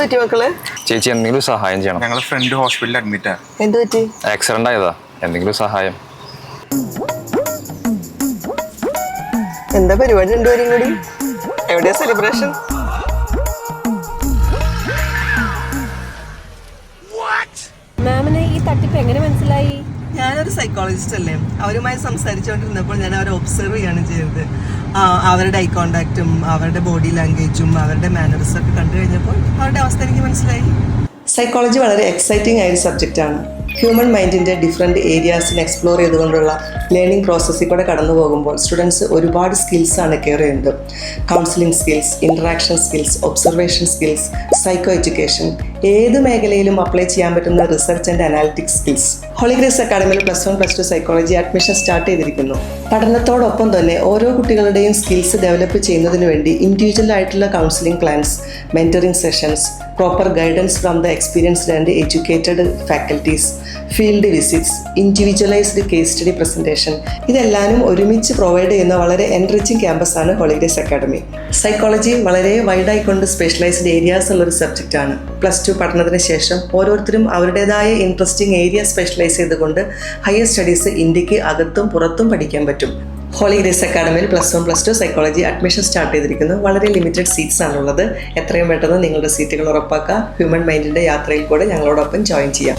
പറ്റി മക്കളെ? ചേച്ചി എന്തെങ്കിലും സഹായം ചെയ്യണം. ഞങ്ങൾ ഫ്രണ്ട് ഹോസ്പിറ്റലിൽ അഡ്മിറ്റാ. എന്ത് പറ്റി? ആക്സിഡന്റ് ആയതാ. എന്തെങ്കിലും സഹായം. എന്താ പരിപാടി? രണ്ടുപേരും കൂടി എവിടെയാ സെലിബ്രേഷൻ? മാമിന് ഈ തട്ടിപ്പ് എങ്ങനെ മനസ്സിലായി? ഞാനൊരു സൈക്കോളജിസ്റ്റ് അല്ലേ, അവരുമായി സംസാരിച്ചുകൊണ്ടിരുന്നപ്പോൾ ഞാൻ അവരെ ഒബ്സർവ് ചെയ്യാണ് ചെയ്തത്. അവരുടെ ഐ കോണ്ടാക്റ്റും അവരുടെ ബോഡി ലാംഗ്വേജും അവരുടെ മാനറിസം ഒക്കെ കണ്ടു കഴിഞ്ഞപ്പോൾ അവരുടെ അവസ്ഥ എനിക്ക് മനസ്സിലായി. സൈക്കോളജി വളരെ എക്സൈറ്റിംഗ് ആയ ഒരു സബ്ജക്റ്റാണ്. ഹ്യൂമൻ മൈൻഡിൻ്റെ ഡിഫറെൻറ്റ് ഏരിയാസിന് എക്സ്പ്ലോർ ചെയ്തുകൊണ്ടുള്ള ലേണിംഗ് പ്രോസസ്സിൽ കൂടെ കടന്നു പോകുമ്പോൾ സ്റ്റുഡൻസ് ഒരുപാട് സ്കിൽസാണ് കെയർ ചെയ്യുന്നത്. Counselling skills, interaction skills, observation skills, psycho education, ഏത് മേഖലയിലും അപ്ലൈ ചെയ്യാൻ പറ്റുന്ന research and analytics skills. Holy Grace അക്കാഡമിയിൽ +1, +2 സൈക്കോളജി അഡ്മിഷൻ സ്റ്റാർട്ട് ചെയ്തിരിക്കുന്നു. പഠനത്തോടൊപ്പം തന്നെ ഓരോ കുട്ടികളുടെയും സ്കിൽസ് ഡെവലപ്പ് ചെയ്യുന്നതിന് വേണ്ടി ഇൻഡിവിജ്വൽ ആയിട്ടുള്ള counselling plans, mentoring sessions, proper guidance from the experienced and educated faculties, field visits, individualised case study presentation, ഇതെല്ലാനും ഒരുമിച്ച് പ്രൊവൈഡ് ചെയ്യുന്ന വളരെ എൻറിച്ചിങ് ക്യാമ്പസാണ് ഹോളി ഗ്രേസ് അക്കാഡമി. സൈക്കോളജി വളരെ വൈഡായിക്കൊണ്ട് സ്പെഷ്യലൈസ്ഡ് ഏരിയാസ് ഉള്ളൊരു സബ്ജക്റ്റാണ്. +2 പഠനത്തിന് ശേഷം ഓരോരുത്തരും അവരുടേതായ ഇൻട്രസ്റ്റിംഗ് ഏരിയ സ്പെഷ്യലൈസ് ചെയ്തുകൊണ്ട് ഹയർ സ്റ്റഡീസ് ഇന്ത്യക്ക് അകത്തും പുറത്തും പഠിക്കാൻ പറ്റും. ഹോളി ഗ്രേസ് അക്കാഡമിയിൽ +1, +2 സൈക്കോളജി അഡ്മിഷൻ സ്റ്റാർട്ട് ചെയ്തിരിക്കുന്നു. വളരെ ലിമിറ്റഡ് സീറ്റ്സ് ആണുള്ളത്. എത്രയും പെട്ടെന്ന് നിങ്ങളുടെ സീറ്റുകൾ ഉറപ്പാക്കുക. ഹ്യൂമൻ മൈൻഡിൻ്റെ യാത്രയിൽ കൂടെ ഞങ്ങളോടൊപ്പം ജോയിൻ ചെയ്യാം.